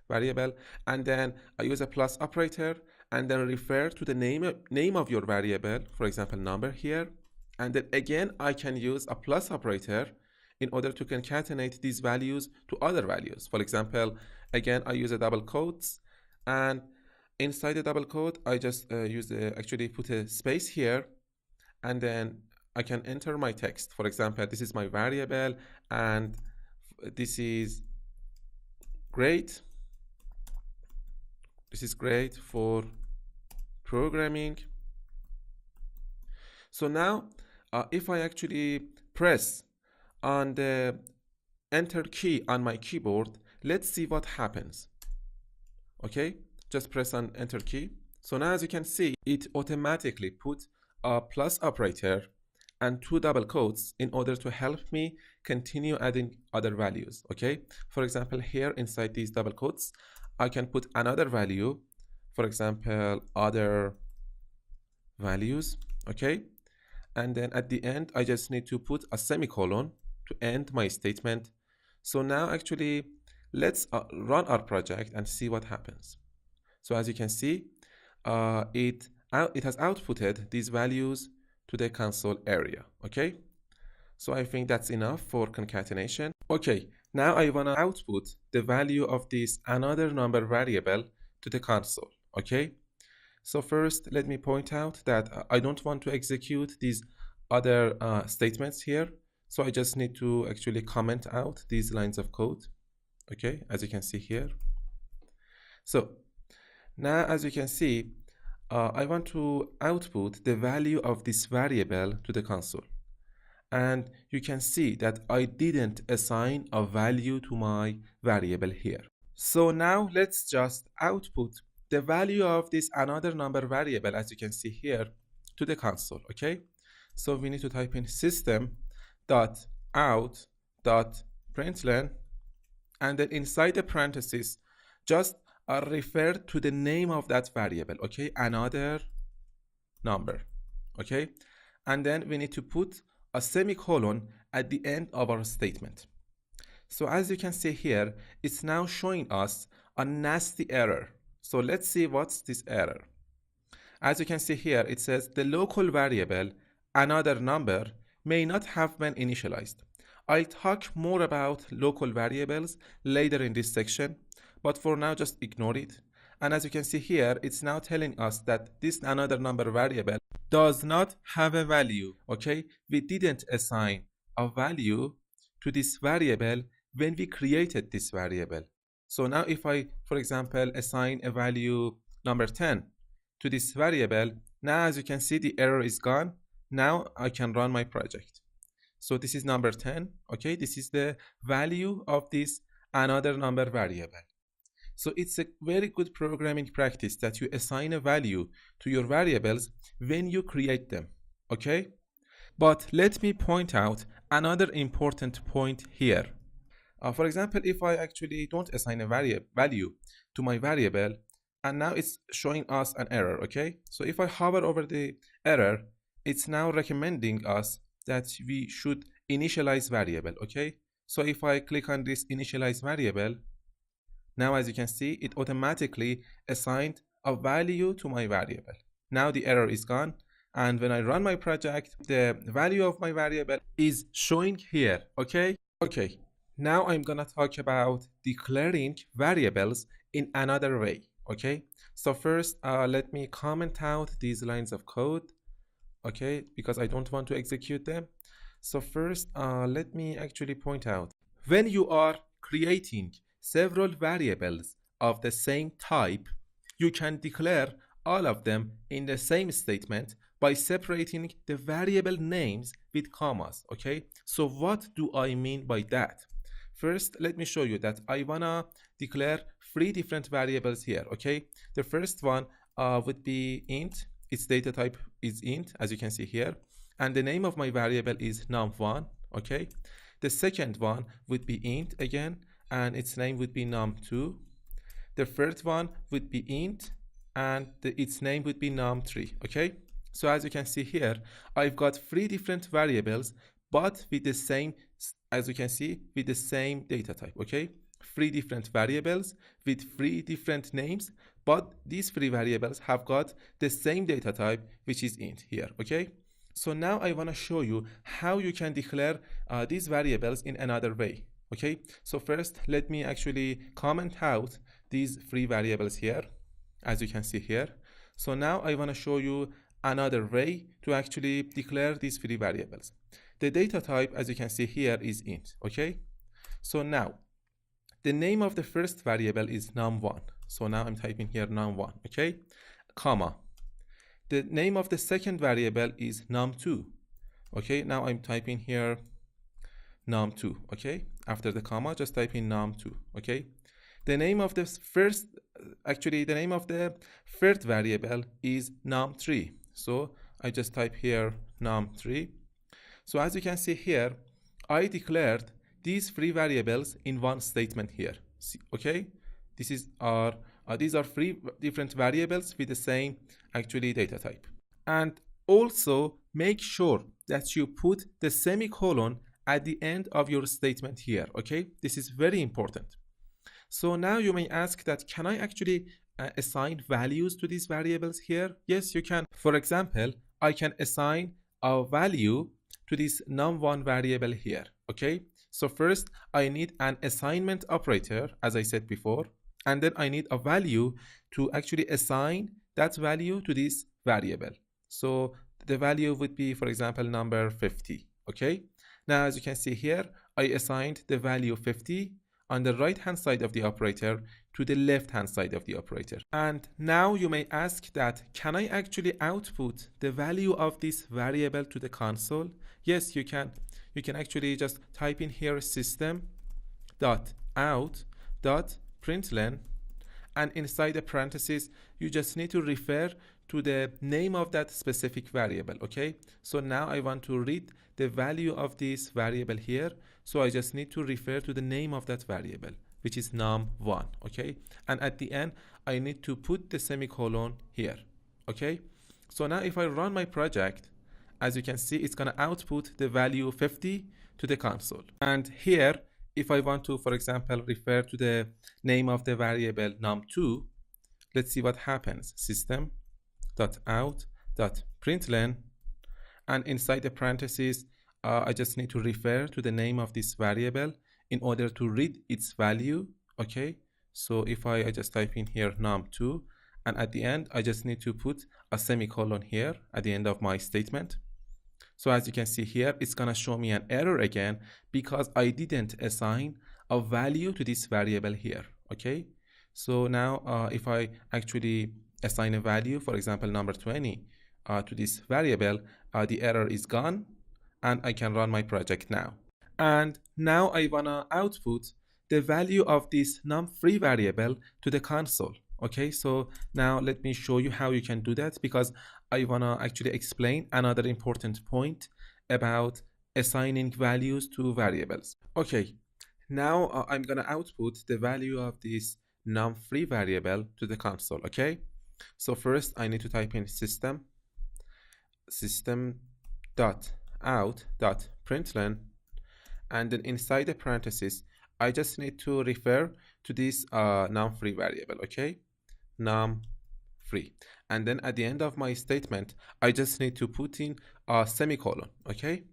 variable, and then I use a plus operator and then refer to the name of your variable, for example, number here. And then again, I can use a plus operator in order to concatenate these values to other values. For example, again, I use a double quotes, and inside the double quote, I just actually put a space here, and then I can enter my text. For example, this is my variable, and this is great. This is great for programming. So now, if I actually press on the enter key on my keyboard, let's see what happens. Okay, just press on enter key. So now, as you can see, it automatically put a plus operator and 2 double quotes in order to help me continue adding other values. Okay, for example, here inside these double quotes, I can put another value, for example, other values. Okay, and then at the end, I just need to put a semicolon to end my statement. So now actually, let's run our project and see what happens. So as you can see, it has outputted these values to the console area. Okay, so I think that's enough for concatenation. Okay, now I want to output the value of this another number variable to the console. Okay, so first let me point out that I don't want to execute these other statements here, so I just need to actually comment out these lines of code. Okay, as you can see here. So now, as you can see, I want to output the value of this variable to the console. And you can see that I didn't assign a value to my variable here. So now let's just output the value of this another number variable, as you can see here, to the console. Okay, so we need to type in system.out.println, and then inside the parentheses, just refer to the name of that variable. Okay, another number. Okay, and then we need to put a semicolon at the end of our statement. So as you can see here, it's now showing us a nasty error. So let's see what's this error. As you can see here, it says the local variable another number may not have been initialized. I'll talk more about local variables later in this section, but for now just ignore it. And as you can see here, it's now telling us that this another number variable does not have a value. Okay, we didn't assign a value to this variable when we created this variable. So now if I, for example, assign a value number 10 to this variable, now as you can see, the error is gone. Now I can run my project. So this is number 10. Okay, this is the value of this another number variable. So it's a very good programming practice that you assign a value to your variables when you create them. Okay, but let me point out another important point here. For example, if I actually don't assign a value to my variable, and now it's showing us an error. Okay, so if I hover over the error, it's now recommending us that we should initialize variable. Okay, so if I click on this initialize variable, now as you can see, it automatically assigned a value to my variable. Now the error is gone, and when I run my project, the value of my variable is showing here. Okay, now I'm gonna talk about declaring variables in another way. Okay, so first let me comment out these lines of code. Okay, because I don't want to execute them. So first let me actually point out, when you are creating several variables of the same type, you can declare all of them in the same statement by separating the variable names with commas. Okay, so what do I mean by that? First, let me show you that I wanna declare 3 different variables here. Okay, the first one would be int. Its data type is int, as you can see here, and the name of my variable is num1. Okay, the second one would be int again, and its name would be num2. The third one would be int, and its name would be num3. Okay, so as you can see here, I've got 3 different variables, but with the same, as you can see, with the same data type. Okay, three different variables with three different names, but these three variables have got the same data type, which is int here, okay? So now I want to show you how you can declare these variables in another way, okay? So first, let me actually comment out these three variables here, as you can see here. So now I want to show you another way to actually declare these three variables. The data type, as you can see here, is int, okay? So now, the name of the first variable is num1. So now I'm typing here num1, okay? Comma. The name of the second variable is num2. Okay, now I'm typing here num2, okay? After the comma, just type in num2, okay? The name of the third variable is num3. So I just type here num3. So as you can see here, I declared these three variables in one statement here, okay? These are three different variables with the same actually data type. And also make sure that you put the semicolon at the end of your statement here, okay? This is very important. So now you may ask that, can I actually assign values to these variables here? Yes, you can. For example, I can assign a value to this num1 variable here, okay? So first, I need an assignment operator, as I said before, and then I need a value to actually assign that value to this variable. So the value would be, for example, number 50, okay? Now, as you can see here, I assigned the value 50 on the right-hand side of the operator to the left-hand side of the operator. And now you may ask that, can I actually output the value of this variable to the console? Yes, you can. You can actually just type in here system.out.println, and inside the parentheses, you just need to refer to the name of that specific variable, okay? So now I want to read the value of this variable here, so I just need to refer to the name of that variable, which is num1, okay? And at the end, I need to put the semicolon here, okay? So now if I run my project, as you can see, it's gonna output the value 50 to the console. And here, if I want to, for example, refer to the name of the variable num2, let's see what happens. System.out.println, and inside the parentheses, I just need to refer to the name of this variable in order to read its value, okay? So if I just type in here num2, and at the end, I just need to put a semicolon here at the end of my statement. So as you can see here, it's gonna show me an error again because I didn't assign a value to this variable here, okay? So now if I actually assign a value, for example, number 20 to this variable, the error is gone and I can run my project now. And now I wanna output the value of this num3 variable to the console. Okay, so now let me show you how you can do that, because I want to actually explain another important point about assigning values to variables. Okay, now I'm going to output the value of this num3 variable to the console, okay? So first I need to type in system.out.println, and then inside the parentheses, I just need to refer to this num3 variable, okay? num3, and then at the end of my statement I just need to put in a semicolon, okay?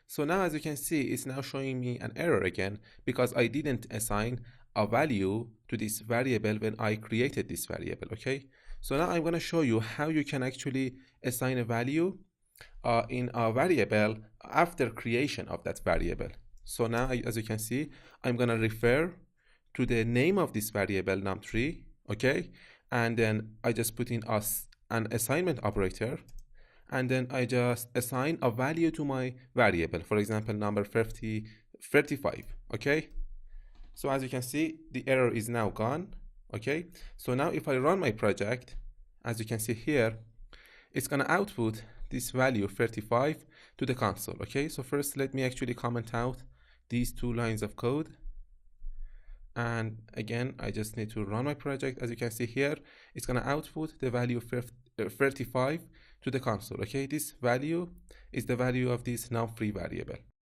So now as you can see, it's now showing me an error again because I didn't assign a value to this variable when I created this variable, okay? So now I'm going to show you how you can actually assign a value in a variable after creation of that variable. So now as you can see, I'm going to refer to the name of this variable num3, okay? And then I just put in an assignment operator, and then I just assign a value to my variable, for example, number 35, okay? So as you can see, the error is now gone, okay? So now if I run my project, as you can see here, it's gonna output this value 35 to the console, okay? So first let me actually comment out these two lines of code. And again, I just need to run my project. As you can see here, it's going to output the value 35 to the console, okay? This value is the value of this num3 variable.